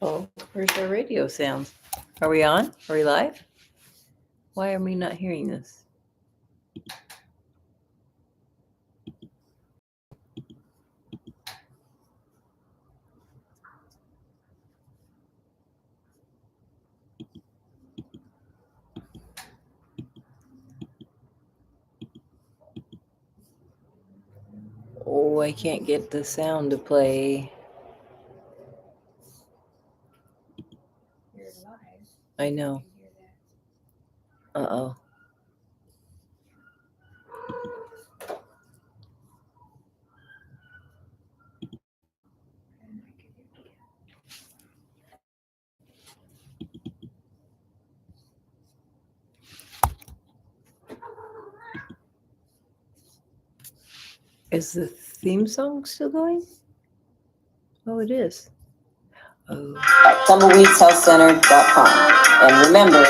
Oh, where's our radio sounds? Are we on? Are we live? Why am we not hearing this? Oh, I can't get the sound to play. You're live. I know. You can hear that. Uh-oh. And I can hear it again. Is the theme song still going? Oh, it is. Oh. At tumbleweedshealthcenter.com. And remember,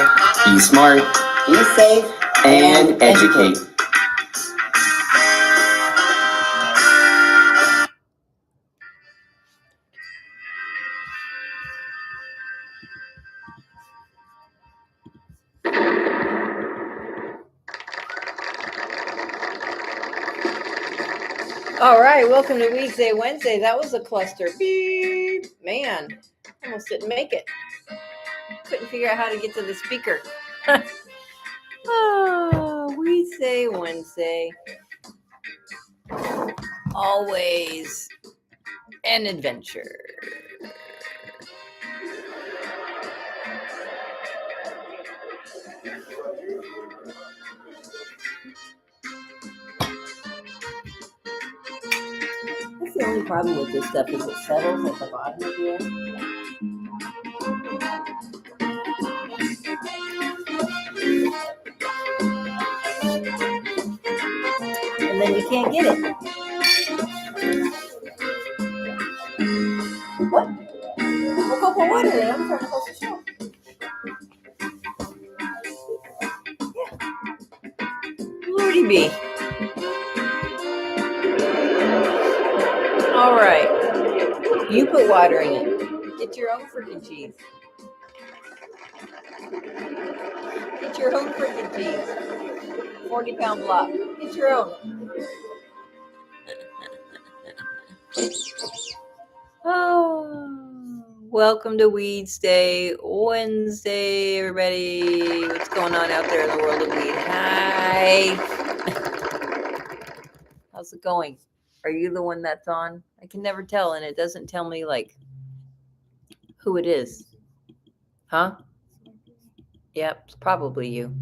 Be smart be safe and educate. All right, welcome to Weedsday Wednesday. That was a cluster. Beep. Man, almost didn't make it. Couldn't figure out how to get to the speaker. Oh, Weedsday Wednesday. Always an adventure. That's the only problem with this stuff is it settles at the bottom of here. And then you can't get it. What? We'll go for water then. I'm trying to close the show. Yeah. Lordy be. All right. You put water in it. Get your own freaking cheese. Get your own freaking cheese. 40-pound block. Get your own. Oh, welcome to Weedsday Wednesday, everybody. What's going on out there in the world of weed? Hi. How's it going? Are you the one that's on? I can never tell, and it doesn't tell me like who it is. Huh? Yep, it's probably you.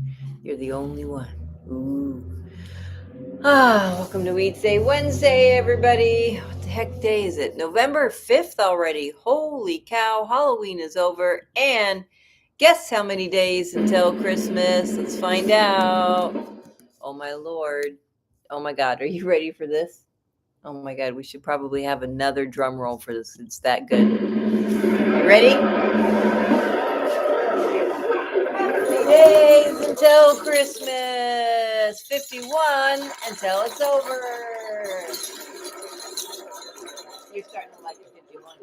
You're the only one. Ooh. Welcome to Weedsday Wednesday, everybody. What the heck day is it? November 5th already. Holy cow, Halloween is over. And guess how many days until Christmas? Let's find out. Oh, my Lord. Oh, my God. Are you ready for this? Oh, my God. We should probably have another drum roll for this. It's that good. You ready? 3 days until Christmas. 51 until it's over. You're starting to like it 51.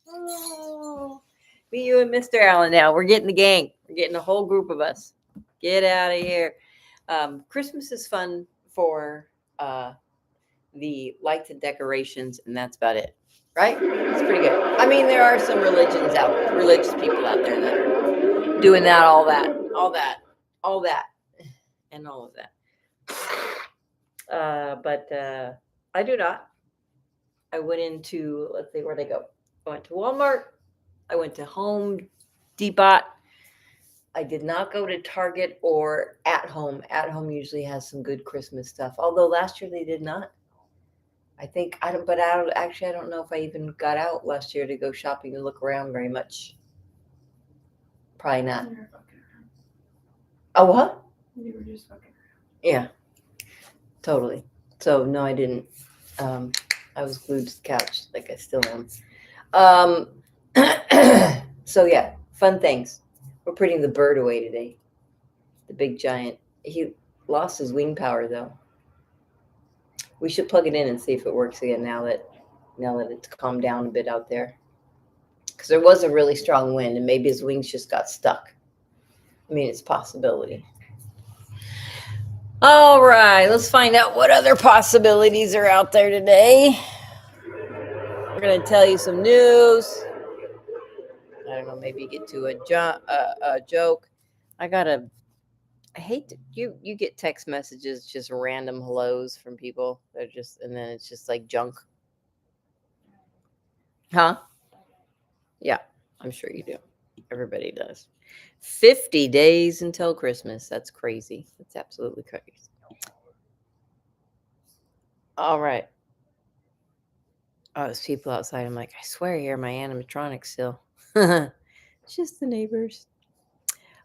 Oh, me, you, and Mr. Allen now. We're getting the gang. We're getting a whole group of us. Get out of here. Christmas is fun for the lights and decorations, and that's about it. Right? It's pretty good. I mean, there are some religious people out there that are doing that, all that, and all of that. But I do not. I went into, let's see, where'd I go? I went to Walmart. I went to Home Depot. I did not go to Target or At Home. At Home usually has some good Christmas stuff, although last year they did not. I don't know if I even got out last year to go shopping and look around very much. Probably not. You were fucking around. Oh, what? You were just fucking around. Yeah, totally. So, no, I didn't. I was glued to the couch like I still am. So, yeah, fun things. We're putting the bird away today. The big giant. He lost his wing power, though. We should plug it in and see if it works again now that now that it's calmed down a bit out there. Because there was a really strong wind, and maybe his wings just got stuck. I mean, it's a possibility. All right, let's find out what other possibilities are out there today. We're going to tell you some news. I don't know, maybe get to a joke. I hate to, you get text messages, just random hellos from people. They're just, and then it's just like junk. Huh? Yeah, I'm sure you do. Everybody does. 50 days until Christmas. That's crazy. That's absolutely crazy. All right. Oh, there's people outside. I'm like, I swear I hear my animatronics still. It's just the neighbors.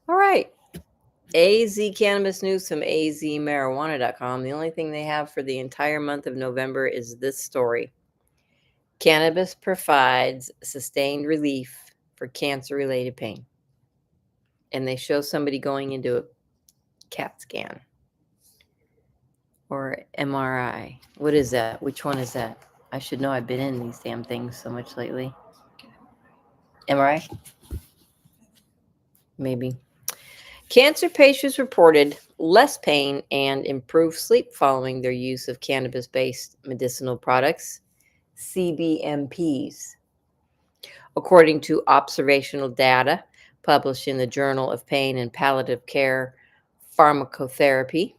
All right. AZ Cannabis News from azmarijuana.com. The only thing they have for the entire month of November is this story. Cannabis provides sustained relief for cancer-related pain. And they show somebody going into a CAT scan or MRI. What is that? Which one is that? I should know. I've been in these damn things so much lately. MRI? Maybe. Cancer patients reported less pain and improved sleep following their use of cannabis-based medicinal products, CBMPs, according to observational data published in the Journal of Pain and Palliative Care Pharmacotherapy.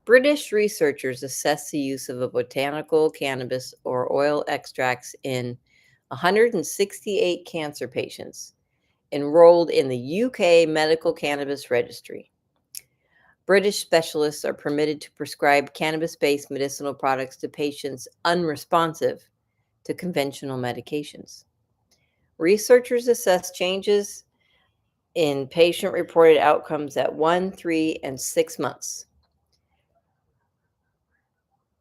British researchers assessed the use of a botanical cannabis or oil extracts in 168 cancer patients enrolled in the UK Medical Cannabis Registry. British specialists are permitted to prescribe cannabis-based medicinal products to patients unresponsive to conventional medications. Researchers assessed changes in patient-reported outcomes at 1, 3, and 6 months.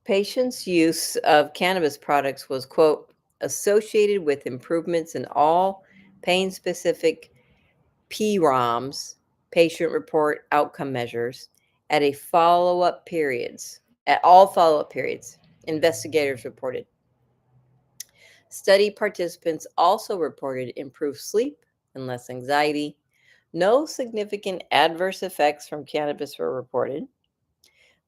Patients' use of cannabis products was, quote, associated with improvements in all pain-specific PROMs, patient report outcome measures, at all follow-up periods, investigators reported. Study participants also reported improved sleep and less anxiety. No significant adverse effects from cannabis were reported.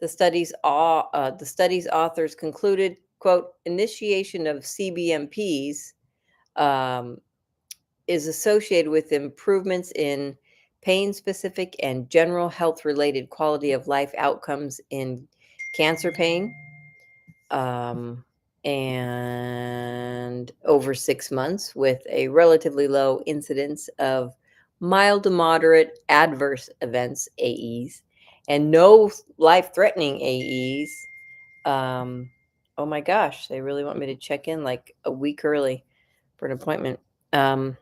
The study's authors concluded, quote, initiation of CBMPs is associated with improvements in pain-specific and general health-related quality of life outcomes in cancer pain, and over 6 months with a relatively low incidence of mild to moderate adverse events, AEs, and no life-threatening AEs. Oh my gosh, they really want me to check in like a week early for an appointment. And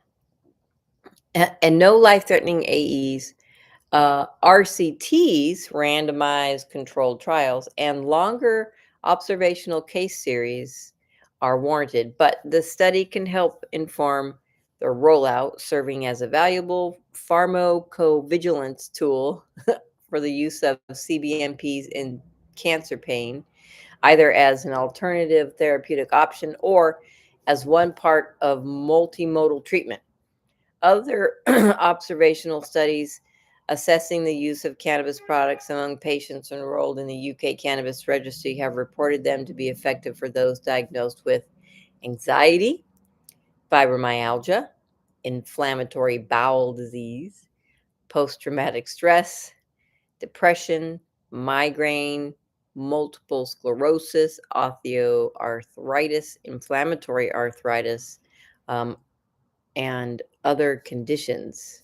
no life-threatening AEs, RCTs, randomized controlled trials, and longer observational case series are warranted. But the study can help inform the rollout, serving as a valuable pharmacovigilance tool for the use of CBMPs in cancer pain, either as an alternative therapeutic option or as one part of multimodal treatment. Other observational studies assessing the use of cannabis products among patients enrolled in the UK Cannabis Registry have reported them to be effective for those diagnosed with anxiety, fibromyalgia, inflammatory bowel disease, post-traumatic stress, depression, migraine, multiple sclerosis, osteoarthritis, inflammatory arthritis, and other conditions.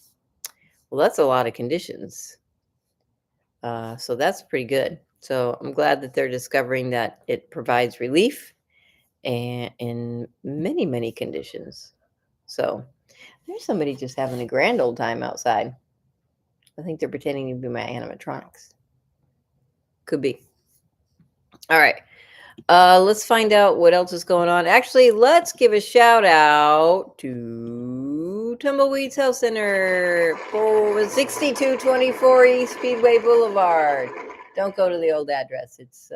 Well, that's a lot of conditions. So that's pretty good. So I'm glad that they're discovering that it provides relief in many, many conditions. So there's somebody just having a grand old time outside. I think they're pretending to be my animatronics. Could be. All right. Let's find out what else is going on. Actually, let's give a shout out to Tumbleweeds Health Center for 6224 East Speedway Boulevard. Don't go to the old address. It's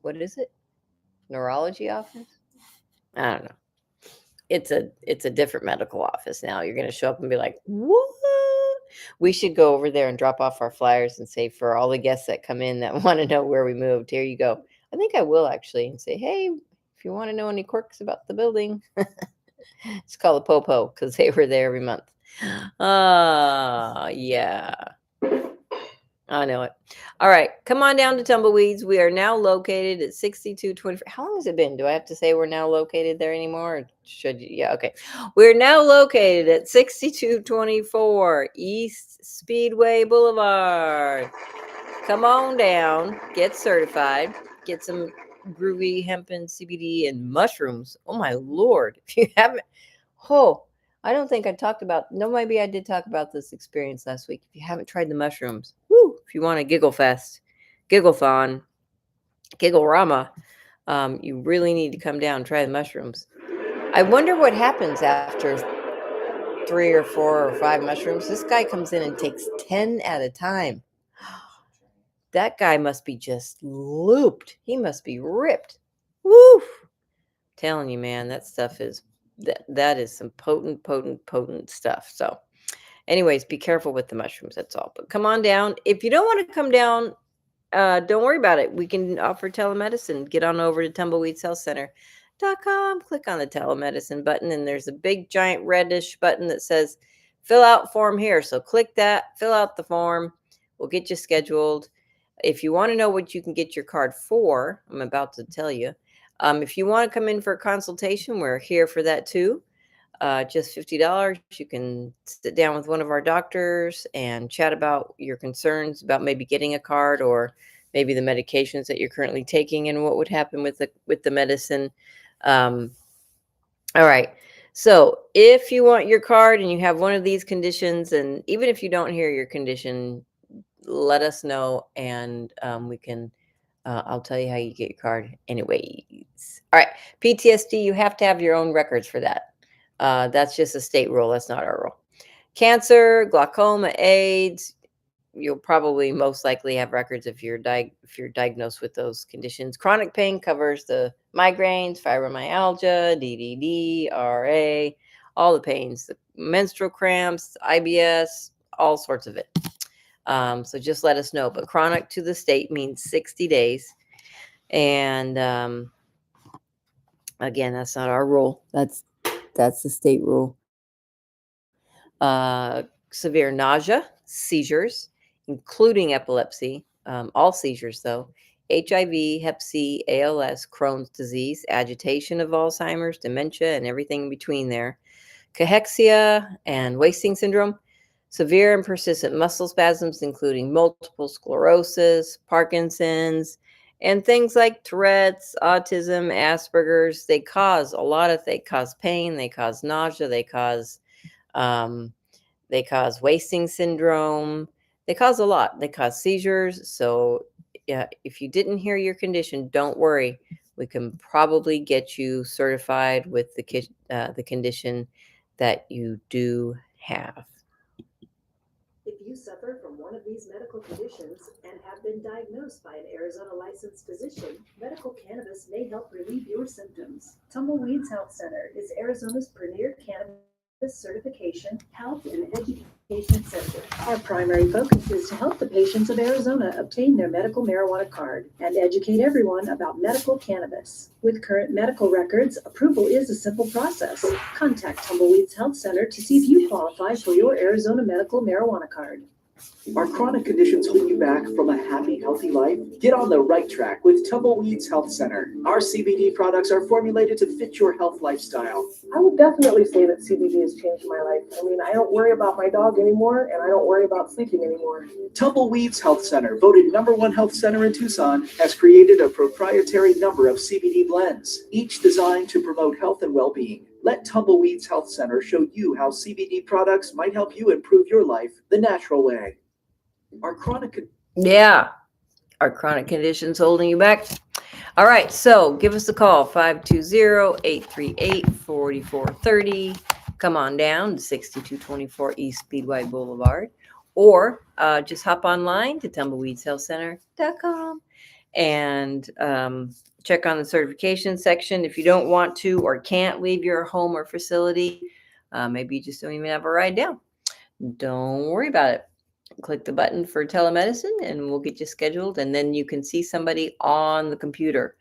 what is it? Neurology office? I don't know. It's a different medical office now. You're going to show up and be like, what? We should go over there and drop off our flyers and say, for all the guests that come in that want to know where we moved, here you go. I think I will actually, and say, hey, if you want to know any quirks about the building, it's called the Popo because they were there every month. Yeah. I know it. All right. Come on down to Tumbleweeds. We are now located at 6224. How long has it been? Do I have to say we're now located there anymore? Or should you? Yeah. Okay. We're now located at 6224 East Speedway Boulevard. Come on down. Get certified. Get some groovy hemp and CBD and mushrooms. Oh, my Lord. If you haven't. Oh, I don't think I talked about. No, maybe I did talk about this experience last week. If you haven't tried the mushrooms, woo! If you want a giggle fest, giggle-thon, giggle-rama, you really need to come down and try the mushrooms. I wonder what happens after 3 or 4 or 5 mushrooms. This guy comes in and takes 10 at a time. That guy must be just looped. He must be ripped. Woo! Telling you, man, that stuff is. That is some potent stuff. So anyways, be careful with the mushrooms. That's all. But come on down. If you don't want to come down, don't worry about it. We can offer telemedicine. Get on over to tumbleweedshealthcenter.com. Click on the telemedicine button, and there's a big giant reddish button that says fill out form here. So click that, fill out the form. We'll get you scheduled. If you want to know what you can get your card for, I'm about to tell you. If you want to come in for a consultation, we're here for that too. Just $50. You can sit down with one of our doctors and chat about your concerns about maybe getting a card or maybe the medications that you're currently taking and what would happen with the medicine. All right. So if you want your card and you have one of these conditions, and even if you don't hear your condition, let us know and we can. I'll tell you how you get your card anyways. All right. PTSD, you have to have your own records for that. That's just a state rule. That's not our rule. Cancer, glaucoma, AIDS, you'll probably most likely have records if you're diagnosed with those conditions. Chronic pain covers the migraines, fibromyalgia, DDD, RA, all the pains, the menstrual cramps, IBS, all sorts of it. So just let us know. But chronic to the state means 60 days. And again, that's not our rule. That's the state rule. Severe nausea, seizures, including epilepsy, all seizures though, HIV, Hep C, ALS, Crohn's disease, agitation of Alzheimer's, dementia, and everything in between there. Cachexia and wasting syndrome. Severe and persistent muscle spasms, including multiple sclerosis, Parkinson's, and things like Tourette's, autism, Asperger's. They cause pain, they cause nausea, they cause wasting syndrome. They cause a lot. They cause seizures. So yeah, if you didn't hear your condition, don't worry. We can probably get you certified with the condition that you do have. If you suffer from one of these medical conditions and have been diagnosed by an Arizona licensed physician, medical cannabis may help relieve your symptoms. Tumbleweeds Health Center is Arizona's premier cannabis certification, health, and education center. Our primary focus is to help the patients of Arizona obtain their medical marijuana card and educate everyone about medical cannabis. With current medical records, approval is a simple process. Contact Tumbleweeds Health Center to see if you qualify for your Arizona medical marijuana card. Are chronic conditions holding you back from a happy, healthy life? Get on the right track with Tumbleweeds Health Center. Our CBD products are formulated to fit your health lifestyle. I would definitely say that CBD has changed my life. I mean, I don't worry about my dog anymore, and I don't worry about sleeping anymore. Tumbleweeds Health Center, voted #1 health center in Tucson, has created a proprietary number of CBD blends, each designed to promote health and well-being. Let Tumbleweeds Health Center show you how CBD products might help you improve your life the natural way. Our chronic conditions holding you back. All right, so give us a call, 520-838-4430. Come on down to 6224 East Speedway Boulevard, or just hop online to tumbleweedshealthcenter.com and check on the certification section. If you don't want to or can't leave your home or facility, maybe you just don't even have a ride down. Don't worry about it. Click the button for telemedicine and we'll get you scheduled, and then you can see somebody on the computer.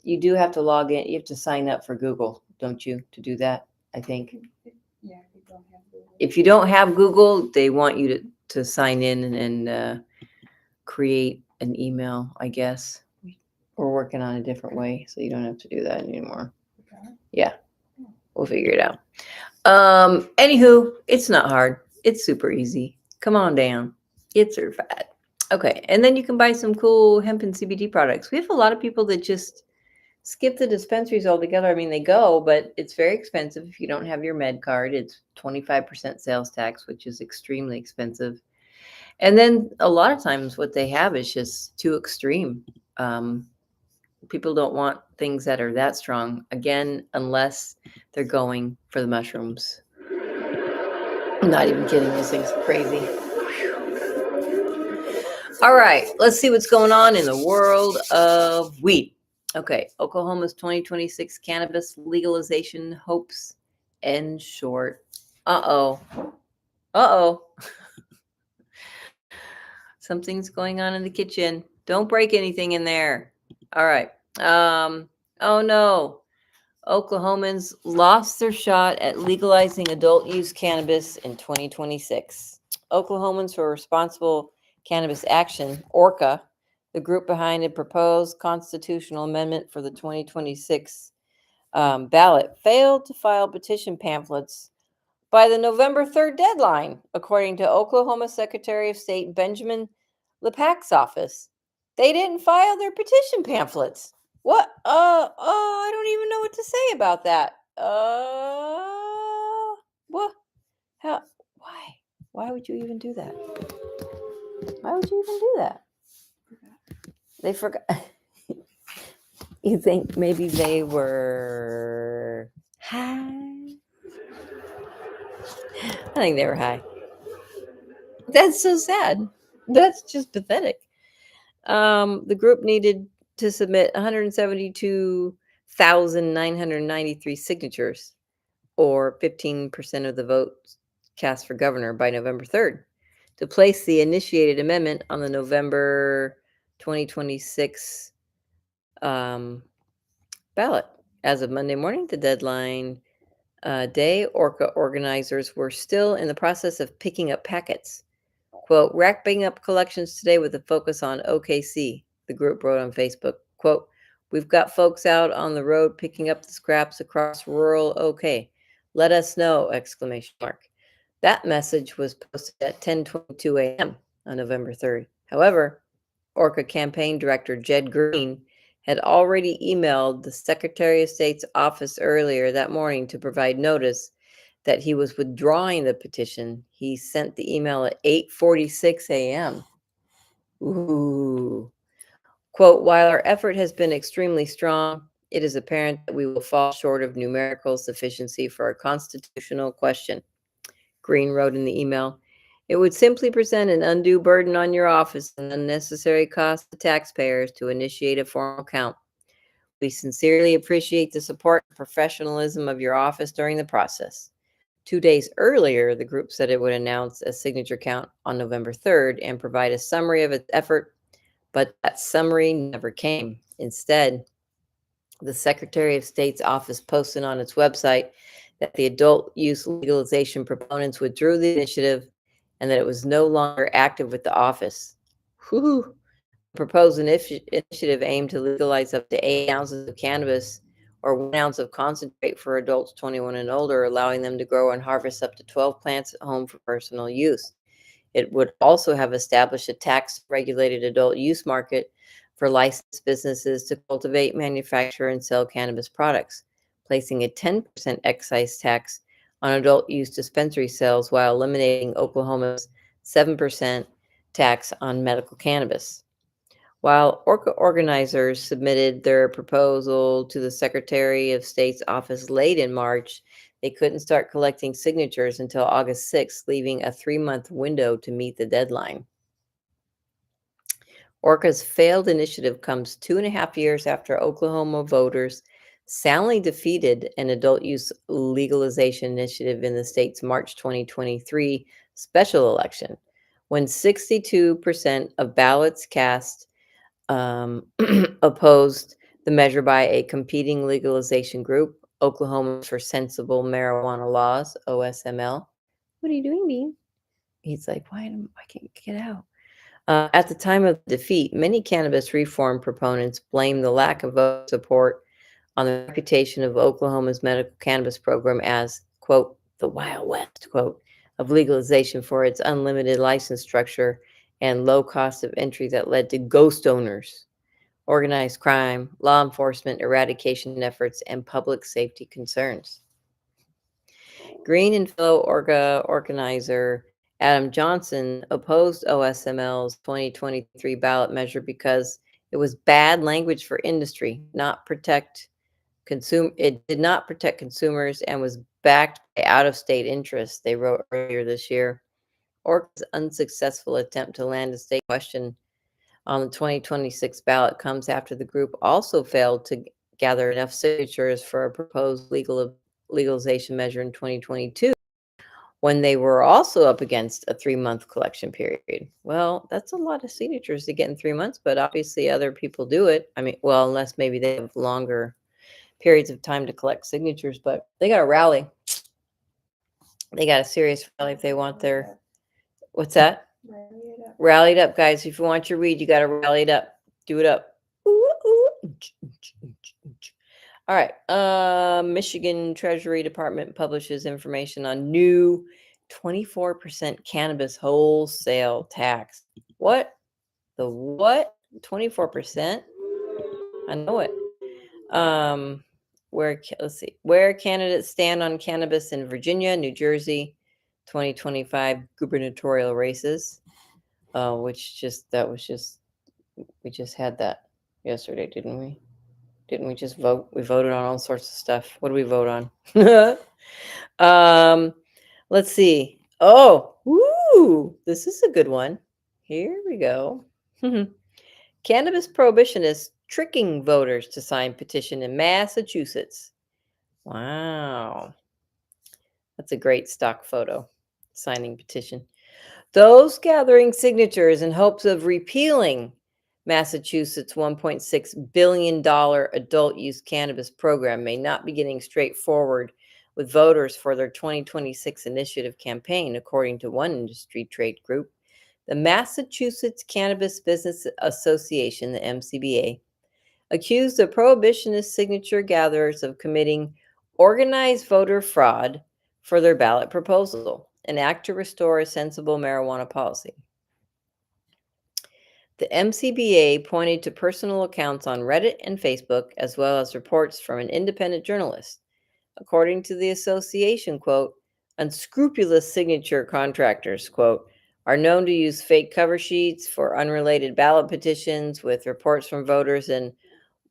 You do have to log in. You have to sign up for Google, don't you, to do that? I think. Yeah, if you don't have Google. If you don't have Google, they want you to sign in and create an email, I guess. We're working on a different way, so you don't have to do that anymore. Okay. Yeah, we'll figure it out. Anywho, it's not hard. It's super easy. Come on down. Get certified. Okay, and then you can buy some cool hemp and CBD products. We have a lot of people that just skip the dispensaries altogether. I mean, they go, but it's very expensive if you don't have your med card. It's 25% sales tax, which is extremely expensive. And then a lot of times what they have is just too extreme. People don't want things that are that strong, again, unless they're going for the mushrooms. I'm not even kidding. This thing's crazy. All right, let's see what's going on in the world of weed. Okay, Oklahoma's 2026 cannabis legalization hopes end short. Uh-oh. Uh-oh. Something's going on in the kitchen. Don't break anything in there. All right. Oh no. Oklahomans lost their shot at legalizing adult use cannabis in 2026. Oklahomans for Responsible Cannabis Action, ORCA, the group behind a proposed constitutional amendment for the 2026 ballot, failed to file petition pamphlets by the November 3rd deadline, according to Oklahoma Secretary of State Benjamin LePac's office. They didn't file their petition pamphlets. What? I don't even know what to say about that. What? How? Why? Why would you even do that? Why would you even do that? They forgot. You think maybe they were high? I think they were high. That's so sad. That's just pathetic. The group needed to submit 172,993 signatures, or 15% of the votes cast for governor by November 3rd, to place the initiated amendment on the November 2026 ballot. As of Monday morning, the deadline day, ORCA organizers were still in the process of picking up packets. Quote, wrapping up collections today with a focus on OKC, the group wrote on Facebook. Quote, we've got folks out on the road picking up the scraps across rural OK. Let us know, exclamation mark. That message was posted at 10:22 a.m. on November 3rd. However, ORCA campaign director Jed Green had already emailed the Secretary of State's office earlier that morning to provide notice that he was withdrawing the petition. He sent the email at 8:46 a.m. Ooh. Quote, while our effort has been extremely strong, it is apparent that we will fall short of numerical sufficiency for a constitutional question, Green wrote in the email. It would simply present an undue burden on your office and unnecessary cost to taxpayers to initiate a formal count. We sincerely appreciate the support and professionalism of your office during the process. 2 days earlier, the group said it would announce a signature count on November 3rd and provide a summary of its effort, but that summary never came. Instead, the Secretary of State's office posted on its website that the adult use legalization proponents withdrew the initiative and that it was no longer active with the office. Whew. The proposed initiative aimed to legalize up to 8 ounces of cannabis or 1 ounce of concentrate for adults 21 and older, allowing them to grow and harvest up to 12 plants at home for personal use. It would also have established a tax-regulated adult use market for licensed businesses to cultivate, manufacture, and sell cannabis products, placing a 10% excise tax on adult use dispensary sales while eliminating Oklahoma's 7% tax on medical cannabis. While ORCA organizers submitted their proposal to the Secretary of State's office late in March, they couldn't start collecting signatures until August 6th, leaving a 3-month window to meet the deadline. Orca's failed initiative comes 2.5 years after Oklahoma voters soundly defeated an adult use legalization initiative in the state's March 2023 special election, when 62% of ballots cast opposed the measure by a competing legalization group, Oklahoma for Sensible Marijuana Laws, OSML. What are you doing, Bean? He's like, I can't get out. At the time of defeat, many cannabis reform proponents blame the lack of vote support on the reputation of Oklahoma's medical cannabis program as, quote, the Wild West, quote, of legalization for its unlimited license structure and low cost of entry that led to ghost owners, organized crime, law enforcement eradication efforts, and public safety concerns. Green and fellow organizer Adam Johnson opposed OSML's 2023 ballot measure because it was bad language for industry, it did not protect consumers and was backed by out-of-state interests, they wrote earlier this year. Orca's unsuccessful attempt to land a state question on the 2026 ballot comes after the group also failed to gather enough signatures for a proposed legalization measure in 2022, when they were also up against a 3-month collection period. Well, that's a lot of signatures to get in 3 months, but obviously other people do it. I mean, well, unless maybe they have longer periods of time to collect signatures, but they got to rally. They got a serious rally if they want their, what's that? Rally it up, guys. If you want your weed, you got to rally it up. Do it up. Ooh, ooh. All right. Michigan Treasury Department publishes information on new 24% cannabis wholesale tax. What? The what? 24%? I know it. Let's see. Where candidates stand on cannabis in Virginia, New Jersey, 2025 gubernatorial races. We just had that yesterday, didn't we? Didn't we just vote? We voted on all sorts of stuff. What do we vote on? Let's see. Oh, woo! This is a good one. Here we go. Cannabis prohibitionists tricking voters to sign petition in Massachusetts. Wow. That's a great stock photo. Signing petition. Those gathering signatures in hopes of repealing Massachusetts' $1.6 billion adult use cannabis program may not be getting straightforward with voters for their 2026 initiative campaign, according to one industry trade group. The Massachusetts Cannabis Business Association, the MCBA, accused the prohibitionist signature gatherers of committing organized voter fraud for their ballot proposal, an act to restore a sensible marijuana policy. The MCBA pointed to personal accounts on Reddit and Facebook, as well as reports from an independent journalist. According to the association, quote, unscrupulous signature contractors, quote, are known to use fake cover sheets for unrelated ballot petitions, with reports from voters in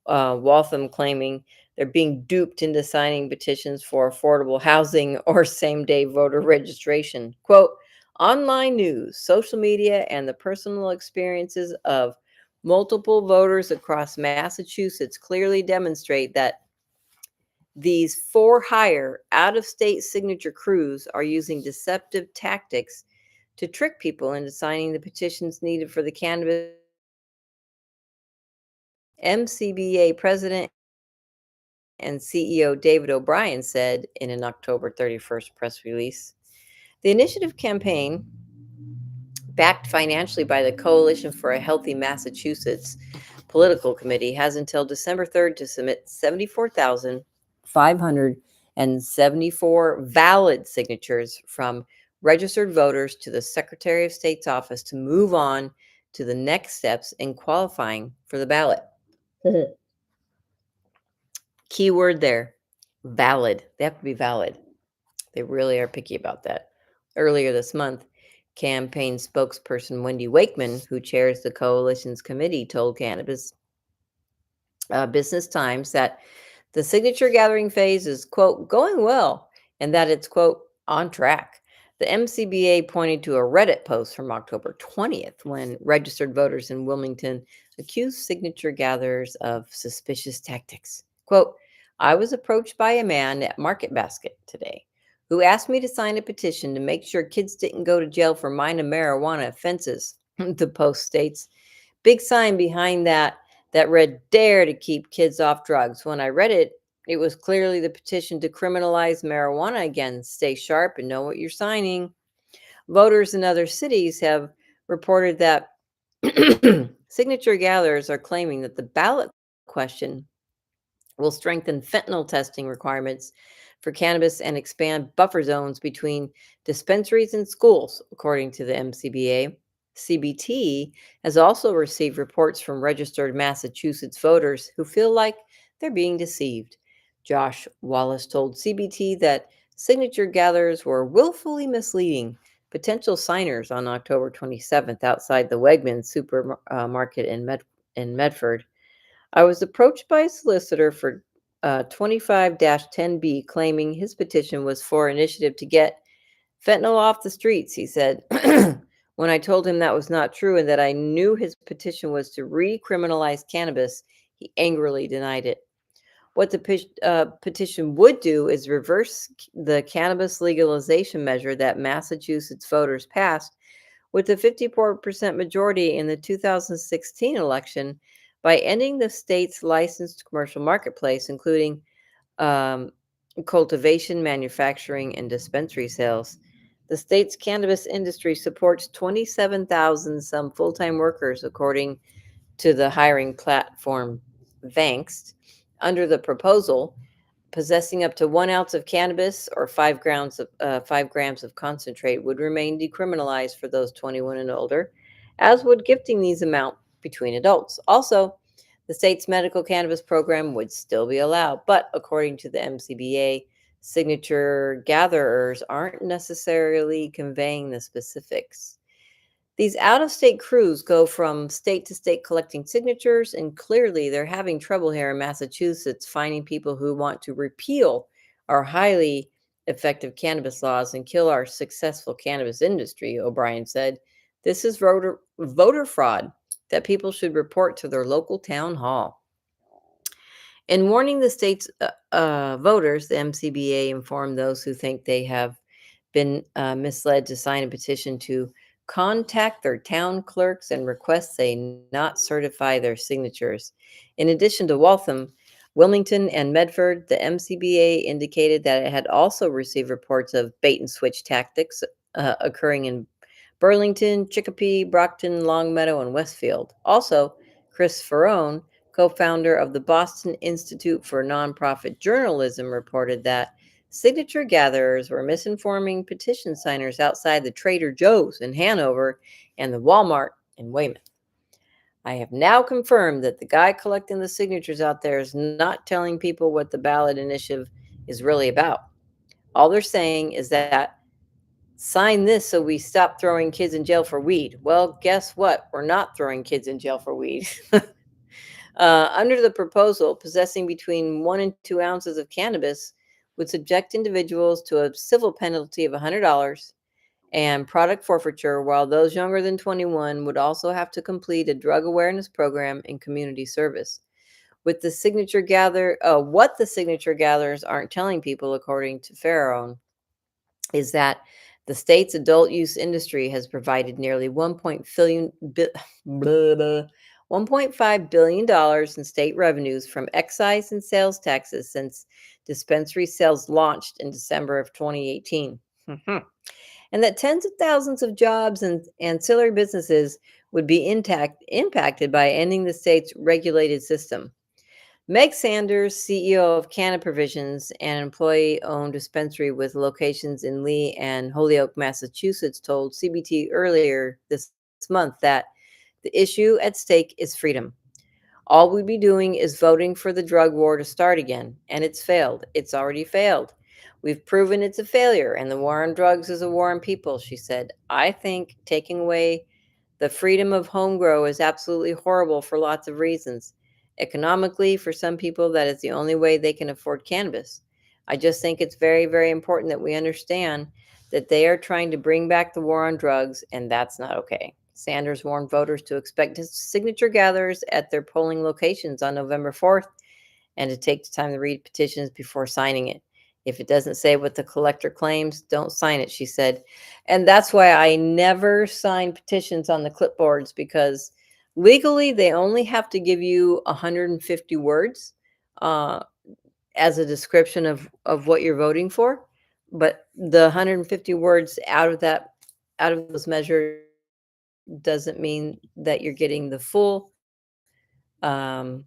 Waltham claiming they're being duped into signing petitions for affordable housing or same-day voter registration. Quote, online news, social media, and the personal experiences of multiple voters across Massachusetts clearly demonstrate that these for-hire, out-of-state signature crews are using deceptive tactics to trick people into signing the petitions needed for the cannabis. MCBA president and CEO David O'Brien said in an October 31st press release. The initiative campaign, backed financially by the Coalition for a Healthy Massachusetts political committee, has until December 3rd to submit 74,574 valid signatures from registered voters to the Secretary of State's office to move on to the next steps in qualifying for the ballot. Key word there, valid. They have to be valid. They really are picky about that. Earlier this month, campaign spokesperson Wendy Wakeman, who chairs the coalition's committee, told Cannabis Business Times that the signature gathering phase is, quote, going well, and that it's, quote, on track. The MCBA pointed to a Reddit post from October 20th when registered voters in Wilmington accused signature gatherers of suspicious tactics. Quote, I was approached by a man at Market Basket today who asked me to sign a petition to make sure kids didn't go to jail for minor marijuana offenses, the post states. Big sign behind that read, Dare to keep kids off drugs. When I read it, it was clearly the petition to criminalize marijuana again. Stay sharp and know what you're signing. Voters in other cities have reported that signature gatherers are claiming that the ballot question will strengthen fentanyl testing requirements for cannabis and expand buffer zones between dispensaries and schools, according to the MCBA. CBT has also received reports from registered Massachusetts voters who feel like they're being deceived. Josh Wallace told CBT that signature gatherers were willfully misleading potential signers on October 27th outside the Wegmans supermarket in Medford. I was approached by a solicitor for 25-10B claiming his petition was for initiative to get fentanyl off the streets, he said. When I told him that was not true and that I knew his petition was to recriminalize cannabis, he angrily denied it. What the petition would do is reverse the cannabis legalization measure that Massachusetts voters passed with a 54% majority in the 2016 election by ending the state's licensed commercial marketplace, including um, cultivation, manufacturing, and dispensary sales. The state's cannabis industry supports 27,000 some full-time workers, according to the hiring platform Vankst. Under the proposal, possessing up to 1 ounce of cannabis or 5 grams of concentrate would remain decriminalized for those 21 and older, as would gifting these amount between adults. Also, the state's medical cannabis program would still be allowed, but according to the MCBA, signature gatherers aren't necessarily conveying the specifics. These out-of-state crews go from state to state collecting signatures, and clearly they're having trouble here in Massachusetts finding people who want to repeal our highly effective cannabis laws and kill our successful cannabis industry, O'Brien said. This is voter fraud that people should report to their local town hall. In warning the state's voters, the MCBA informed those who think they have been misled to sign a petition to contact their town clerks and request they not certify their signatures. In addition to Waltham, Wilmington, and Medford, the MCBA indicated that it had also received reports of bait and switch tactics occurring in Burlington, Chicopee, Brockton, Longmeadow, and Westfield. Also, Chris Ferrone, co-founder of the Boston Institute for Nonprofit Journalism, reported that signature gatherers were misinforming petition signers outside the Trader Joe's in Hanover and the Walmart in Weymouth. I have now confirmed that the guy collecting the signatures out there is not telling people what the ballot initiative is really about. All they're saying is that sign this so we stop throwing kids in jail for weed. Well, guess what? We're not throwing kids in jail for weed. Under the proposal, possessing between 1 and 2 ounces of cannabis would subject individuals to a civil penalty of $100 and product forfeiture, while those younger than 21 would also have to complete a drug awareness program and community service. What the signature gatherers aren't telling people, according to Farron, is that the state's adult use industry has provided nearly $1.5 billion in state revenues from excise and sales taxes since dispensary sales launched in December of 2018. And that tens of thousands of jobs and ancillary businesses would be impacted by ending the state's regulated system. Meg Sanders, CEO of Canna Provisions, an employee-owned dispensary with locations in Lee and Holyoke, Massachusetts, told CBT earlier this month that the issue at stake is freedom. All we'd be doing is voting for the drug war to start again, and it's failed. It's already failed. We've proven it's a failure, and the war on drugs is a war on people, she said. I think taking away the freedom of home grow is absolutely horrible for lots of reasons. Economically, for some people, that is the only way they can afford cannabis. I just think it's very, very important that we understand that they are trying to bring back the war on drugs, and that's not okay. Sanders warned voters to expect his signature gatherers at their polling locations on November 4th and to take the time to read petitions before signing it. If it doesn't say what the collector claims, don't sign it, she said. And that's why I never sign petitions on the clipboards, because legally they only have to give you 150 words as a description of what you're voting for. But the 150 words out of those measures doesn't mean that you're getting the full the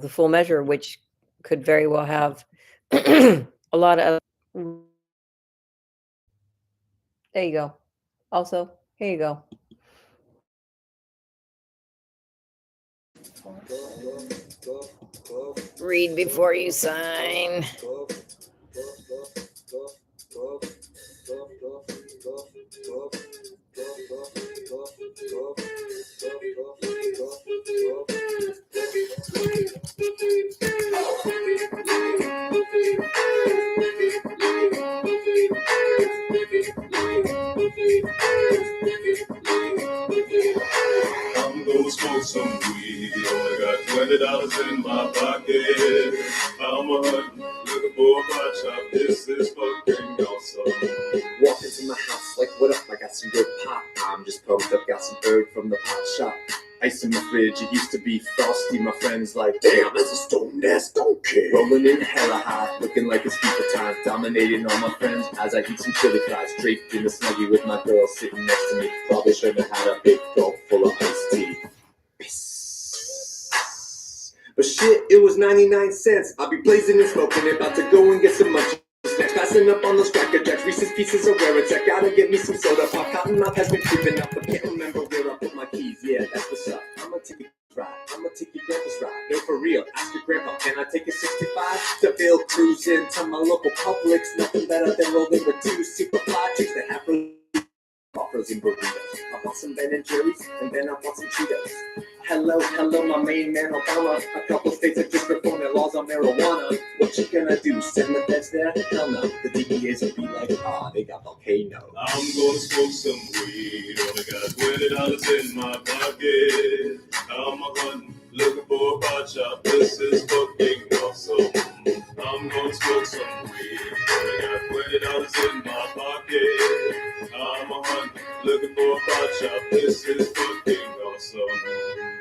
full measure, which could very well have a lot of. There you go. Also, here you go. Read before you sign. I'm gonna smoke some weed. Only got $20 in my pocket. I'm a hunting, looking for a pot shop. This is fucking awesome. Walk into my house like, what up? I got some good pot. I'm just pumped up, got some herb from the pot shop. Ice in the fridge, it used to be frosty. My friends like, damn, that's a stone ass donkey. Rolling in hella hot, looking like it's FIFA time. Dominating all my friends as I eat some chili fries. Draped in a snuggie with my girl sitting next to me. Probably should have had a big gulp full of iced tea. But shit, it was 99 cents. I'll be blazing and smoking, about to go and get some munchies. Snacks, passing up on those cracker jacks. Reese's Pieces are where it's at. Gotta get me some soda pop. Cotton mouth has been creeping up, but can't remember where I put my keys. Yeah, that's what's up. I'ma take a ride. I'ma take your grandpa's ride. No, for real. Ask your grandpa, can I take a 65 to Bill cruising to my local Publix? Nothing better than rolling with two super fly chicks that have frozen burritos. I want some Ben and Jerry's, and then I want some Cheetos. Hello, my main man Obama. A couple states have just reformed their laws on marijuana. What you gonna do? Send the feds there? Hell no. The DEAs will be like, they got volcanoes. I'm gonna smoke some weed. Only got $20 in my pocket. I'm a hunting, looking for a pot shop. This is fucking awesome. I'm gonna smoke some weed. Only got $20 in my pocket. I'm a hunting, looking for a pot shop. This is fucking awesome.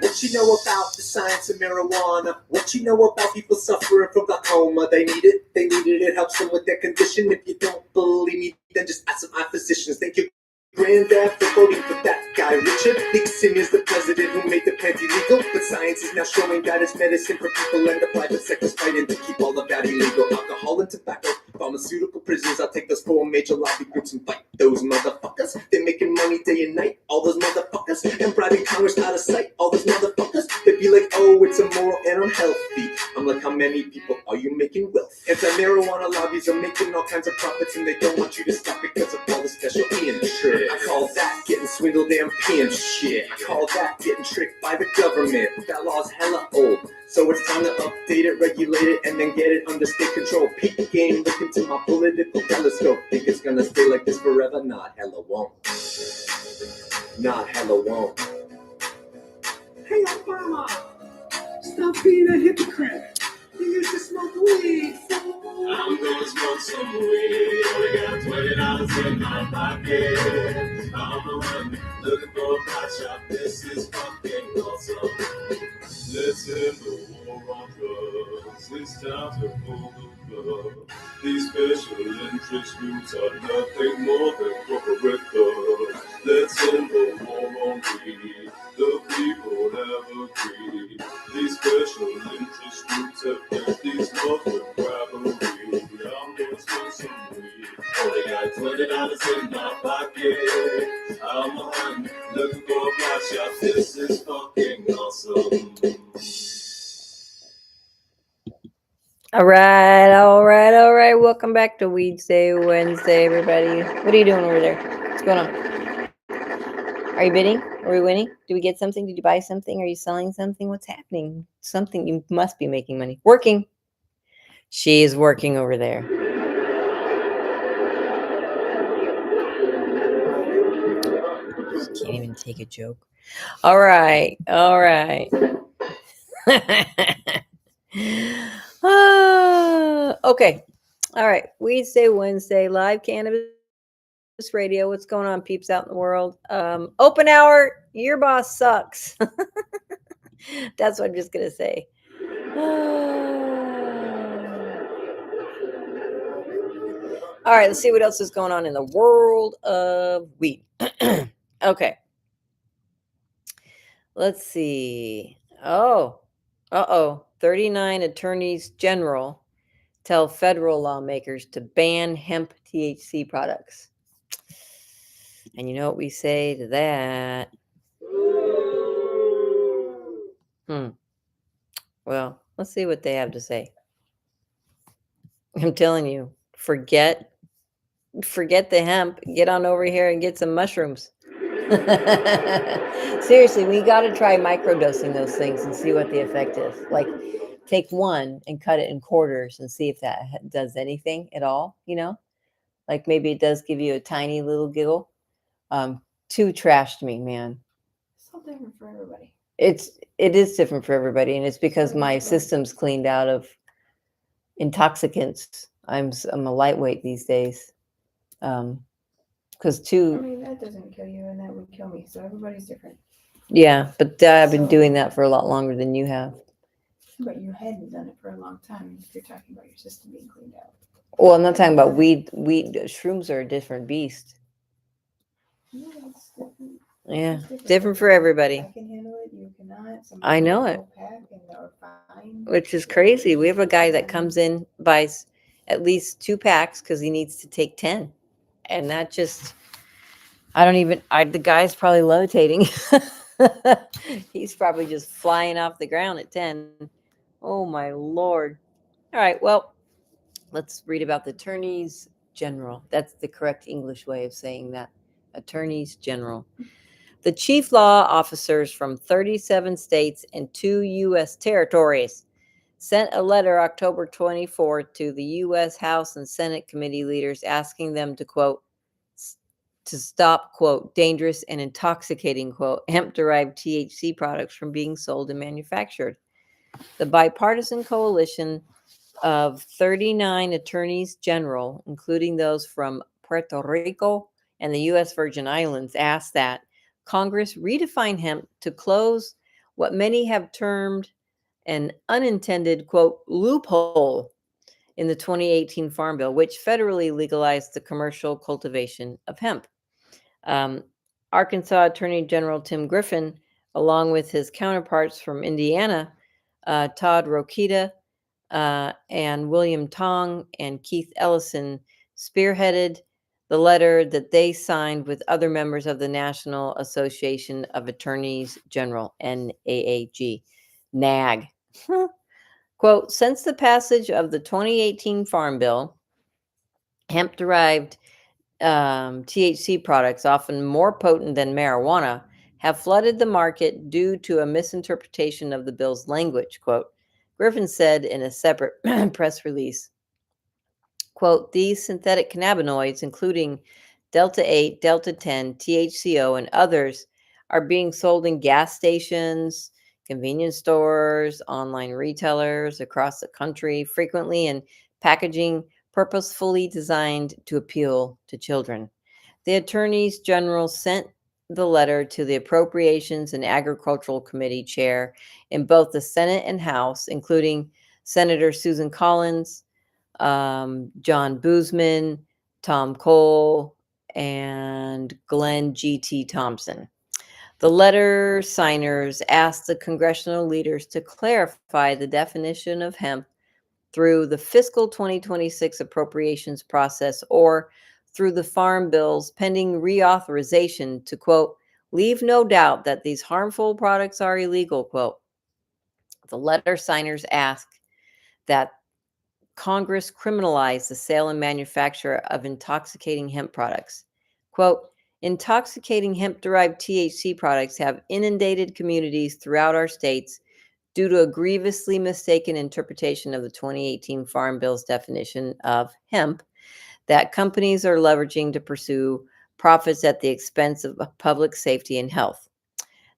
What you know about the science of marijuana? What you know about people suffering from glaucoma? They need it, it helps them with their condition. If you don't believe me, then just ask some eye physicians. Thank you, granddad, for voting for that guy. Richard Nixon is the president who made the plant illegal, but science is now showing that it's medicine for people, and the private sector's fighting to keep all of that illegal. Alcohol and tobacco, pharmaceutical prisons. I'll take those 4 major lobby groups and fight those motherfuckers. They're making money day and night, all those motherfuckers, and bribing Congress out of sight, all those motherfuckers. They be like, oh, it's immoral and unhealthy. I'm like, how many people are you making wealth? Anti-marijuana lobbies are making all kinds of profits, and they don't want you to stop because of all the special insurance. I call that getting swindled and pimped. Shit, I call that getting tricked by the government. That law's hella old, so it's time to update it, regulate it, and then get it under state control. Peak game, look into my political telescope. Think it's gonna stay like this forever? Not hella won't. Not hella won't. Hey Obama, stop being a hypocrite. You used to smoke weed. I'm gonna smoke some weed. Only got $20 in my pocket. I'm a hunter, looking for a pot shop. This is fucking awesome. Let's end the war on drugs. It's time to pull the plug. These special interest groups are nothing more than corporate thugs. Let's end the war on weed. The people never agree. These special interest groups have left these laws with rivalry. I'm gonna smoke some weed. Only got $20 in my pocket. I'm a hunter, looking for a pot shop. This is fucking awesome. All right. Welcome back to Weedsday Wednesday, everybody. What are you doing over there? What's going on? Are you bidding? Are we winning? Did we get something? Did you buy something? Are you selling something? What's happening? Something. You must be making money. Working. She is working over there. Can't even take a joke. All right. All right. Okay. All right. Weedsday Wednesday, live cannabis radio. What's going on, peeps out in the world? Open hour. Your boss sucks. That's what I'm just gonna say. All right, let's see what else is going on in the world of weed. Okay. Let's see. Oh, 39 attorneys general tell federal lawmakers to ban hemp THC products. And you know what we say to that? Well, let's see what they have to say. I'm telling you, forget the hemp. Get on over here and get some mushrooms. Seriously, we got to try microdosing those things and see what the effect is. Like, take one and cut it in quarters and see if that does anything at all. You know, like maybe it does give you a tiny little giggle. Too trashed me, man. It's all different for everybody. It is different for everybody, and it's because my system's cleaned out of intoxicants. I'm a lightweight these days. Because I too, mean, that doesn't kill you, and that would kill me. So everybody's different. yeah, but I've been So- doing that for a lot longer than you have. But you hadn't done it for a long time. If you're talking about your system being cleaned out. Well, I'm not talking about weed. Shrooms are a different beast. No, it's different. Yeah, It's different for everybody. I can handle it. You cannot. I know will it. go pack and they're fine. Which is crazy. We have a guy that comes in, buys at least 2 packs because he needs to take 10. And that just, the guy's probably levitating. He's probably just flying off the ground at 10. Oh my Lord. All right, well, let's read about the attorneys general. That's the correct English way of saying that. Attorneys general. The chief law officers from 37 states and 2 U.S. territories sent a letter October 24th to the U.S. House and Senate committee leaders asking them to, quote, to stop, quote, dangerous and intoxicating, quote, hemp-derived THC products from being sold and manufactured. The bipartisan coalition of 39 attorneys general, including those from Puerto Rico and the U.S. Virgin Islands, asked that Congress redefine hemp to close what many have termed an unintended, quote, loophole in the 2018 Farm Bill, which federally legalized the commercial cultivation of hemp. Arkansas Attorney General Tim Griffin, along with his counterparts from Indiana, Todd Rokita, and William Tong and Keith Ellison, spearheaded the letter that they signed with other members of the National Association of Attorneys General, NAAG, NAG. Quote, since the passage of the 2018 Farm Bill, hemp-derived THC products, often more potent than marijuana, have flooded the market due to a misinterpretation of the bill's language, quote. Griffin said in a separate press release, quote, these synthetic cannabinoids, including Delta 8, Delta 10, THCO, and others, are being sold in gas stations, convenience stores, online retailers across the country, frequently in packaging purposefully designed to appeal to children. The attorneys general sent the letter to the Appropriations and Agricultural Committee chair in both the Senate and House, including Senator Susan Collins, John Boozman, Tom Cole, and Glenn G.T. Thompson. The letter signers asked the congressional leaders to clarify the definition of hemp through the fiscal 2026 appropriations process or through the Farm Bill's pending reauthorization to, quote, leave no doubt that these harmful products are illegal, quote. The letter signers asked that Congress criminalize the sale and manufacture of intoxicating hemp products. Quote, intoxicating hemp-derived THC products have inundated communities throughout our states due to a grievously mistaken interpretation of the 2018 Farm Bill's definition of hemp that companies are leveraging to pursue profits at the expense of public safety and health.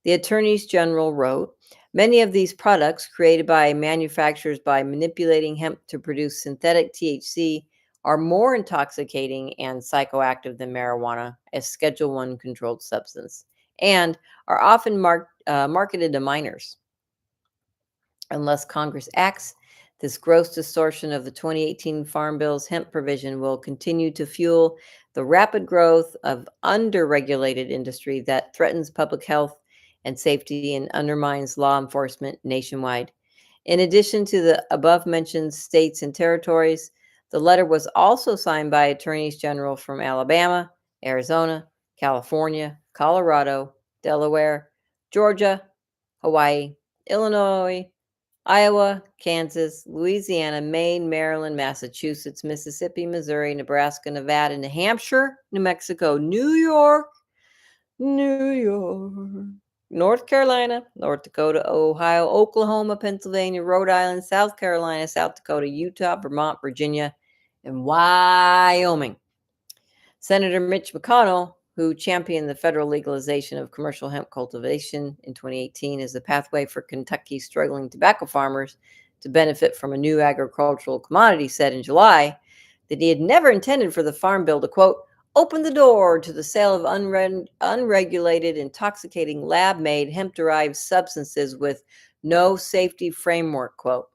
The attorneys general wrote, many of these products created by manufacturers by manipulating hemp to produce synthetic THC are more intoxicating and psychoactive than marijuana, a Schedule I controlled substance, and are often marketed to minors. Unless Congress acts, this gross distortion of the 2018 Farm Bill's hemp provision will continue to fuel the rapid growth of underregulated industry that threatens public health and safety and undermines law enforcement nationwide. In addition to the above-mentioned states and territories, the letter was also signed by attorneys general from Alabama, Arizona, California, Colorado, Delaware, Georgia, Hawaii, Illinois, Iowa, Kansas, Louisiana, Maine, Maryland, Massachusetts, Mississippi, Missouri, Nebraska, Nevada, New Hampshire, New Mexico, New York, North Carolina, North Dakota, Ohio, Oklahoma, Pennsylvania, Rhode Island, South Carolina, South Dakota, Utah, Vermont, Virginia, and Wyoming. Senator Mitch McConnell, who championed the federal legalization of commercial hemp cultivation in 2018 as a pathway for Kentucky's struggling tobacco farmers to benefit from a new agricultural commodity, said in July that he had never intended for the Farm Bill to, quote, open the door to the sale of unregulated, intoxicating lab-made hemp-derived substances with no safety framework, quote.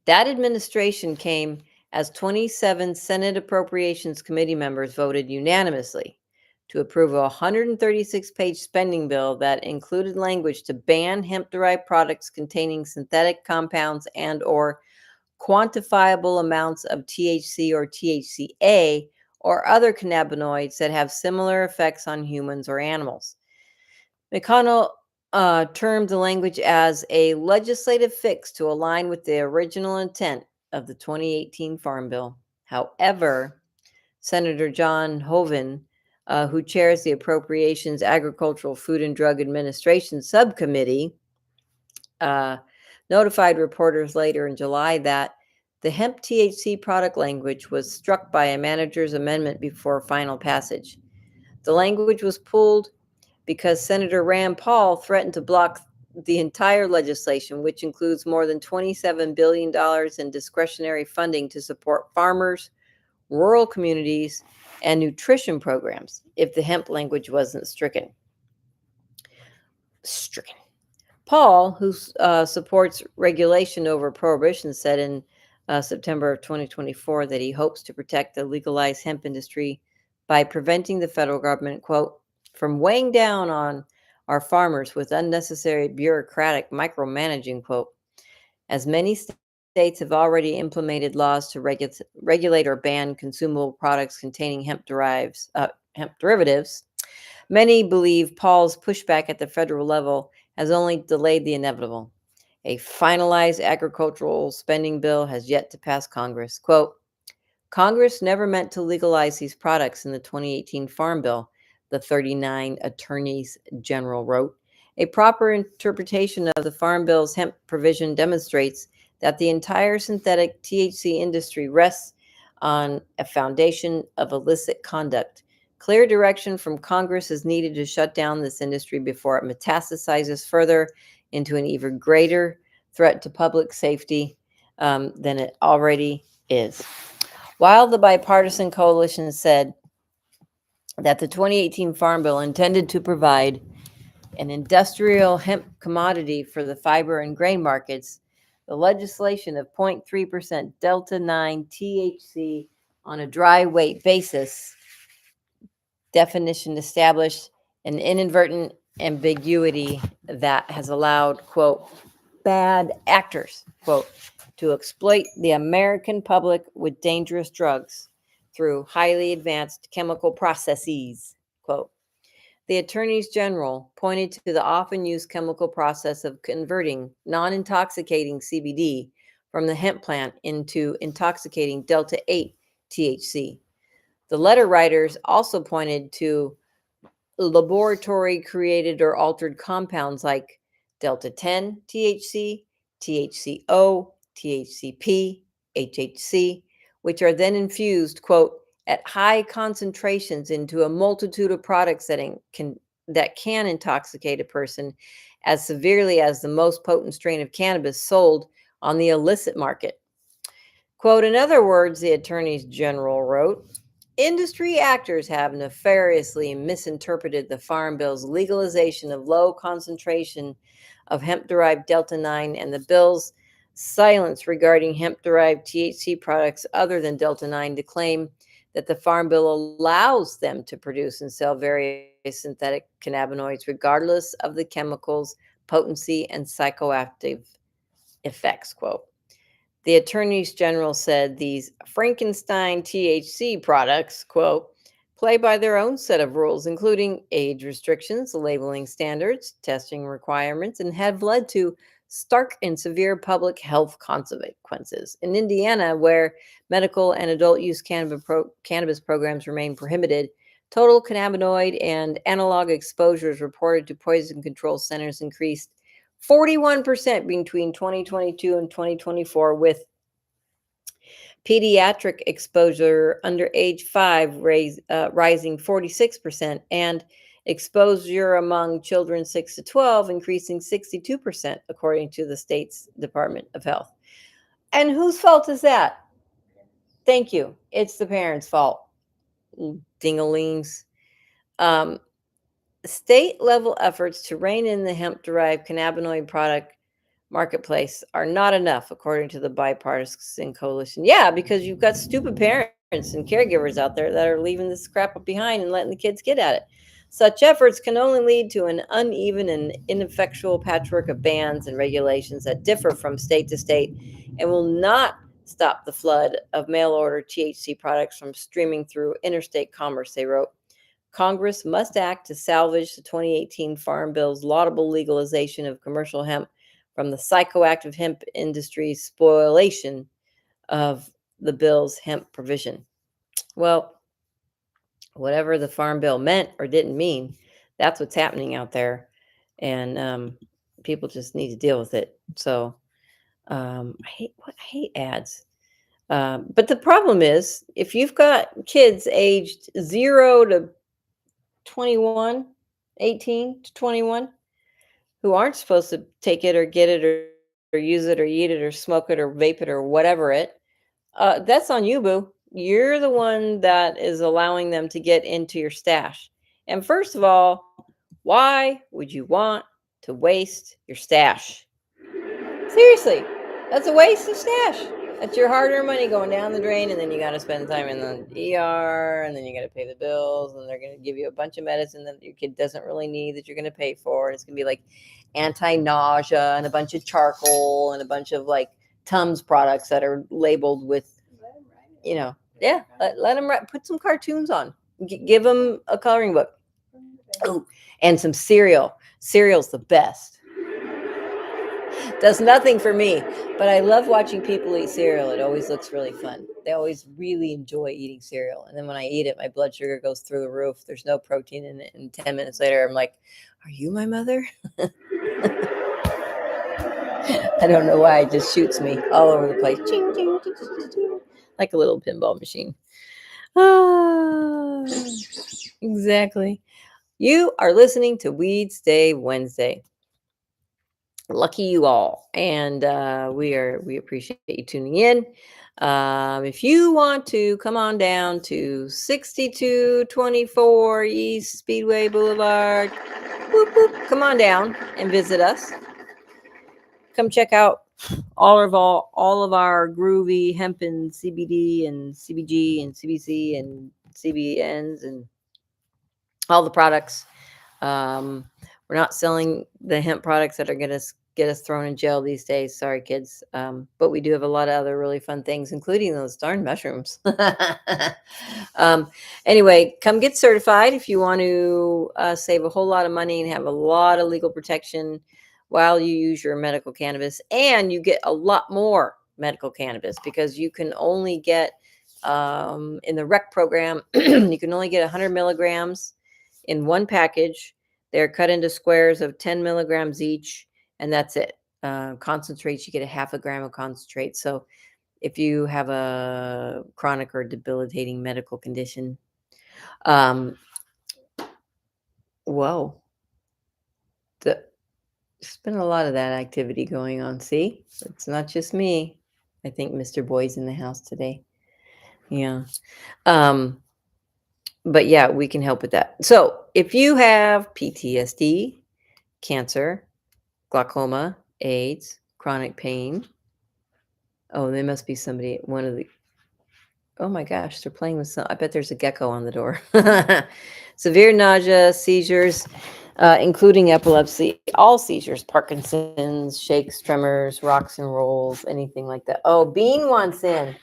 That administration came as 27 Senate Appropriations Committee members voted unanimously to approve a 136-page spending bill that included language to ban hemp-derived products containing synthetic compounds and or quantifiable amounts of THC or THCA or other cannabinoids that have similar effects on humans or animals. McConnell termed the language as a legislative fix to align with the original intent of the 2018 Farm Bill. However, Senator John Hoeven, who chairs the Appropriations, Agricultural, Food and Drug Administration Subcommittee, notified reporters later in July that the hemp THC product language was struck by a manager's amendment before final passage. The language was pulled because Senator Rand Paul threatened to block the entire legislation, which includes more than $27 billion in discretionary funding to support farmers, rural communities, and nutrition programs, if the hemp language wasn't stricken. Paul, who supports regulation over prohibition, said in September of 2024 that he hopes to protect the legalized hemp industry by preventing the federal government, quote, from weighing down on our farmers with unnecessary bureaucratic micromanaging, quote. As many states have already implemented laws to regulate or ban consumable products containing hemp derivatives, many believe Paul's pushback at the federal level has only delayed the inevitable. A finalized agricultural spending bill has yet to pass Congress. Quote, Congress never meant to legalize these products in the 2018 Farm Bill, the 39 attorneys general wrote. A proper interpretation of the Farm Bill's hemp provision demonstrates that the entire synthetic THC industry rests on a foundation of illicit conduct. Clear direction from Congress is needed to shut down this industry before it metastasizes further into an even greater threat to public safety than it already is. While the bipartisan coalition said that the 2018 Farm Bill intended to provide an industrial hemp commodity for the fiber and grain markets, the legislation of 0.3% Delta-9 THC on a dry weight basis definition established an inadvertent ambiguity that has allowed, quote, bad actors, quote, to exploit the American public with dangerous drugs through highly advanced chemical processes, quote. The attorneys general pointed to the often used chemical process of converting non-intoxicating CBD from the hemp plant into intoxicating Delta-8 THC. The letter writers also pointed to laboratory created or altered compounds like Delta-10 THC, THCO, THCP, HHC, which are then infused, quote, at high concentrations into a multitude of products that can intoxicate a person as severely as the most potent strain of cannabis sold on the illicit market. Quote, in other words, the Attorney General wrote, industry actors have nefariously misinterpreted the Farm Bill's legalization of low concentration of hemp-derived Delta-9 and the bill's silence regarding hemp-derived THC products other than Delta-9 to claim that the Farm Bill allows them to produce and sell various synthetic cannabinoids regardless of the chemicals, potency, and psychoactive effects, quote. The attorneys general said these Frankenstein THC products, quote, play by their own set of rules, including age restrictions, labeling standards, testing requirements, and have led to stark and severe public health consequences. In Indiana, where medical and adult use cannabis programs remain prohibited, total cannabinoid and analog exposures reported to poison control centers increased 41% between 2022 and 2024, with pediatric exposure under age 5 rising 46%, and exposure among children 6 to 12 increasing 62%, according to the state's Department of Health. And whose fault is that? Thank you. It's the parents' fault. Dingalings. State-level efforts to rein in the hemp-derived cannabinoid product marketplace are not enough, according to the bipartisan coalition. Yeah, because you've got stupid parents and caregivers out there that are leaving this crap behind and letting the kids get at it. Such efforts can only lead to an uneven and ineffectual patchwork of bans and regulations that differ from state to state and will not stop the flood of mail-order THC products from streaming through interstate commerce, they wrote. Congress must act to salvage the 2018 Farm Bill's laudable legalization of commercial hemp from the psychoactive hemp industry's spoliation of the bill's hemp provision. Well, whatever the Farm Bill meant or didn't mean, that's what's happening out there. And people just need to deal with it. So I hate ads. But the problem is, if you've got kids aged 0 to 21, 18 to 21, who aren't supposed to take it or get it or use it or eat it or smoke it or vape it or whatever that's on you, boo. You're the one that is allowing them to get into your stash. And first of all, why would you want to waste your stash? Seriously, that's a waste of stash. That's your hard-earned money going down the drain, and then you got to spend time in the ER, and then you got to pay the bills, and they're going to give you a bunch of medicine that your kid doesn't really need that you're going to pay for. It's going to be like anti-nausea and a bunch of charcoal and a bunch of like Tums products that are labeled with, let them put some cartoons on. Give them a coloring book. Oh, and some cereal. Cereal's the best. Does nothing for me, but I love watching people eat cereal. It always looks really fun. They always really enjoy eating cereal. And then when I eat it, my blood sugar goes through the roof. There's no protein in it. And 10 minutes later, I'm like, are you my mother? I don't know why. It just shoots me all over the place. Ching, ching, ching, ching, ching, like a little pinball machine. Ah, exactly. You are listening to Weedsday Wednesday. Lucky you all, and we appreciate you tuning in. If you want to come on down to 6224 East Speedway Boulevard, whoop, whoop, come on down and visit us. Come check out all of our groovy hemp and CBD and CBG and CBC and CBNs and all the products. We're not selling the hemp products that are going to get us thrown in jail these days. Sorry, kids. But we do have a lot of other really fun things, including those darn mushrooms. Anyway, come get certified if you want to save a whole lot of money and have a lot of legal protection while you use your medical cannabis. And you get a lot more medical cannabis because you can only get, in the rec program, you can only get 100 milligrams in one package. They're cut into squares of 10 milligrams each, and that's it. Concentrates, you get a half a gram of concentrate. So if you have a chronic or debilitating medical condition. Whoa. There's been a lot of that activity going on. See, it's not just me. I think Mr. Boy's in the house today. Yeah. But yeah, we can help with that. So if you have PTSD, cancer, glaucoma, AIDS, chronic pain. Oh, there must be somebody, one of the, oh my gosh, they're playing with some, I bet there's a gecko on the door. Severe nausea, seizures, including epilepsy, all seizures, Parkinson's, shakes, tremors, rocks and rolls, anything like that. Oh, Bean wants in.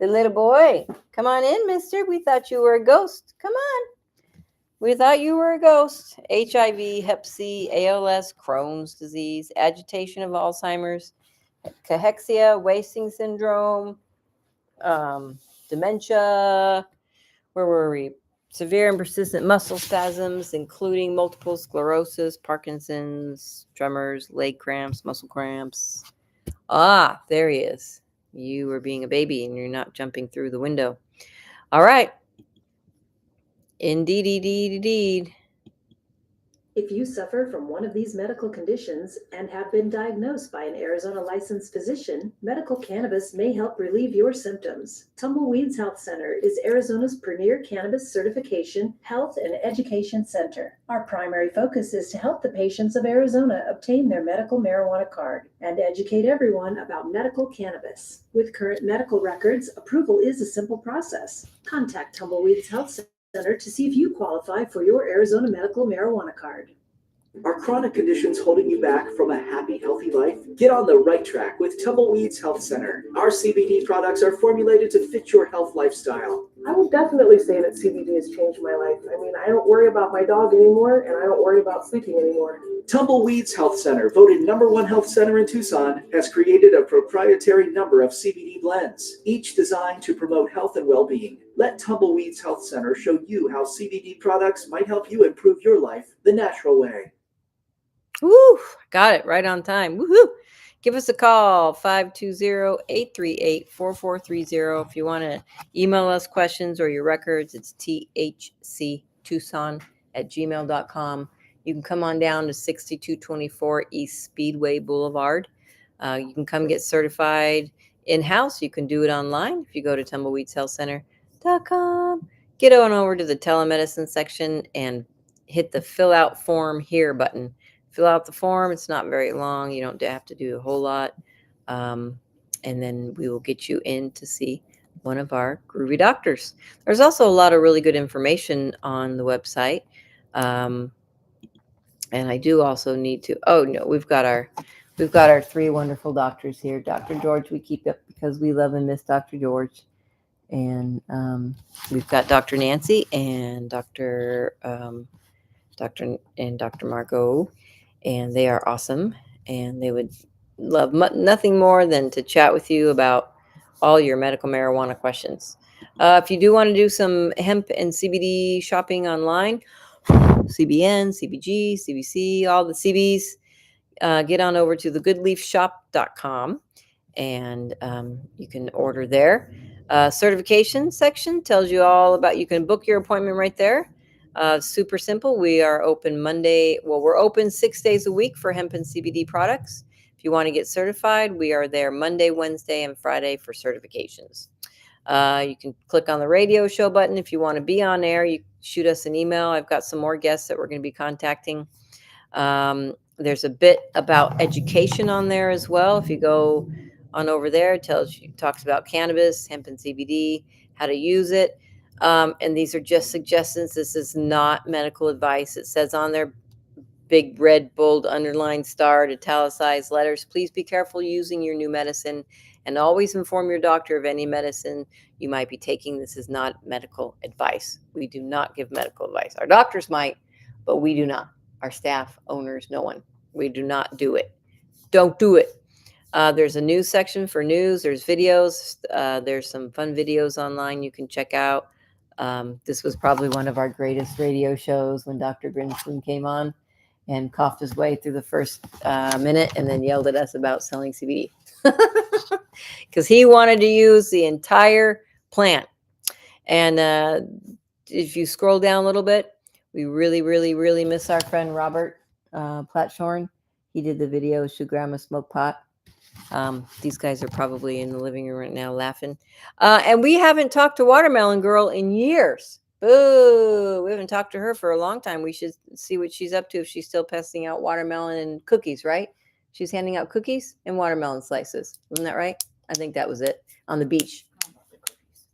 The little boy. Come on in, mister. We thought you were a ghost. Come on. We thought you were a ghost. HIV, Hep C, ALS, Crohn's disease, agitation of Alzheimer's, cachexia, wasting syndrome, dementia. Where were we? Severe and persistent muscle spasms, including multiple sclerosis, Parkinson's, tremors, leg cramps, muscle cramps. Ah, there he is. You were being a baby and you're not jumping through the window. All right. Indeed. If you suffer from one of these medical conditions and have been diagnosed by an Arizona licensed physician, medical cannabis may help relieve your symptoms. Tumbleweeds Health Center is Arizona's premier cannabis certification, health, and education center. Our primary focus is to help the patients of Arizona obtain their medical marijuana card and educate everyone about medical cannabis. With current medical records, approval is a simple process. Contact Tumbleweeds Health Center to see if you qualify for your Arizona medical marijuana card. Are chronic conditions holding you back from a happy, healthy life? Get on the right track with Tumbleweeds Health Center. Our CBD products are formulated to fit your health lifestyle. I would definitely say that CBD has changed my life. I mean, I don't worry about my dog anymore, and I don't worry about sleeping anymore. Tumbleweeds Health Center, voted #1 health center in Tucson, has created a proprietary number of CBD blends, each designed to promote health and well-being. Let Tumbleweeds Health Center show you how CBD products might help you improve your life the natural way. Woo, got it right on time. Woohoo! Give us a call, 520-838-4430. If you want to email us questions or your records, it's thctucson@gmail.com. You can come on down to 6224 East Speedway Boulevard. You can come get certified in-house. You can do it online if you go to tumbleweedshealthcenter.com. Get on over to the telemedicine section and hit the fill out form here button. Fill out the form. It's not very long. You don't have to do a whole lot. And then we will get you in to see one of our groovy doctors. There's also a lot of really good information on the website. And I do also need to, we've got our 3 wonderful doctors here. Dr. George, we keep up because we love and miss Dr. George. And we've got Dr. Nancy and Dr. Margot. And they are awesome, and they would love nothing more than to chat with you about all your medical marijuana questions. If you do want to do some hemp and CBD shopping online, CBN, CBG, CBC, all the CBs, get on over to thegoodleafshop.com, and you can order there. Certification section tells you all about, you can book your appointment right there. Super simple. We are open Monday. Well, we're open 6 days a week for hemp and CBD products. If you want to get certified, we are there Monday, Wednesday, and Friday for certifications. You can click on the radio show button. If you want to be on air, you shoot us an email. I've got some more guests that we're going to be contacting. There's a bit about education on there as well. If you go on over there, it talks about cannabis, hemp and CBD, how to use it. And these are just suggestions. This is not medical advice. It says on there, big red, bold, underlined, starred, italicized letters. Please be careful using your new medicine and always inform your doctor of any medicine you might be taking. This is not medical advice. We do not give medical advice. Our doctors might, but we do not. Our staff, owners, no one. We do not do it. Don't do it. There's a news section for news. There's videos. There's some fun videos online you can check out. This was probably one of our greatest radio shows when Dr. Grinspoon came on and coughed his way through the first minute and then yelled at us about selling CBD. because he wanted to use the entire plant. And if you scroll down a little bit, we really, really, really miss our friend Robert Platshorn. He did the video, Should Grandma Smoke Pot? These guys are probably in the living room right now laughing. And we haven't talked to Watermelon Girl in years. Boo! We haven't talked to her for a long time. We should see what she's up to, if she's still passing out watermelon and cookies, right? She's handing out cookies and watermelon slices. Wasn't that right? I think that was it, on the beach.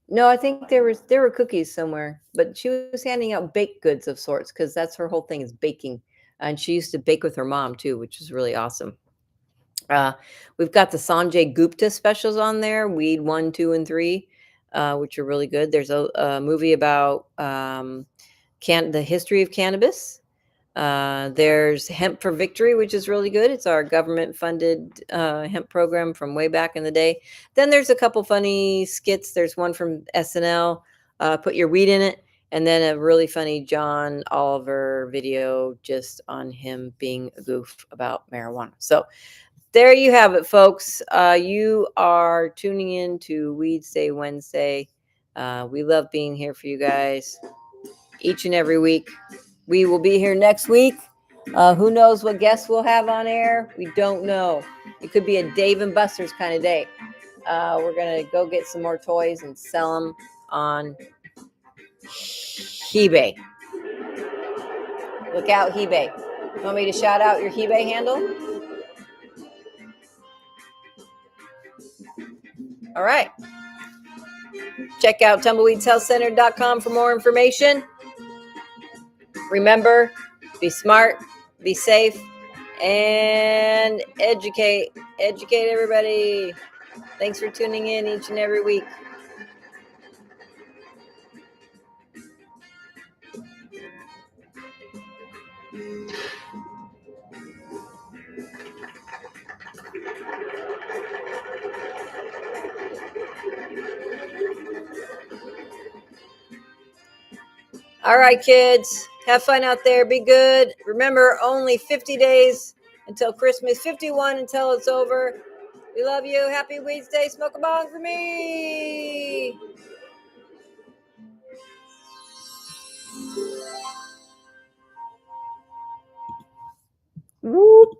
No, I think there were cookies somewhere, but she was handing out baked goods of sorts, because that's her whole thing, is baking. And she used to bake with her mom too, which is really awesome. We've got the Sanjay Gupta specials on there, Weed 1, 2, and 3, which are really good. There's a movie about the history of cannabis. There's Hemp for Victory, which is really good. It's our government-funded hemp program from way back in the day. Then there's a couple funny skits. There's one from SNL, Put Your Weed in It, and then a really funny John Oliver video just on him being a goof about marijuana. So there you have it, folks. You are tuning in to Weedsday Wednesday. We love being here for you guys each and every week. We will be here next week. Who knows what guests we'll have on air? We don't know. It could be a Dave and Buster's kind of day. We're going to go get some more toys and sell them on eBay. Look out, eBay. You want me to shout out your eBay handle? All right. Check out tumbleweedshealthcenter.com for more information. Remember, be smart, be safe, and educate. Educate everybody. Thanks for tuning in each and every week. All right, kids. Have fun out there. Be good. Remember, only 50 days until Christmas, 51 until it's over. We love you. Happy Weedsday. Smoke a bong for me. Whoop.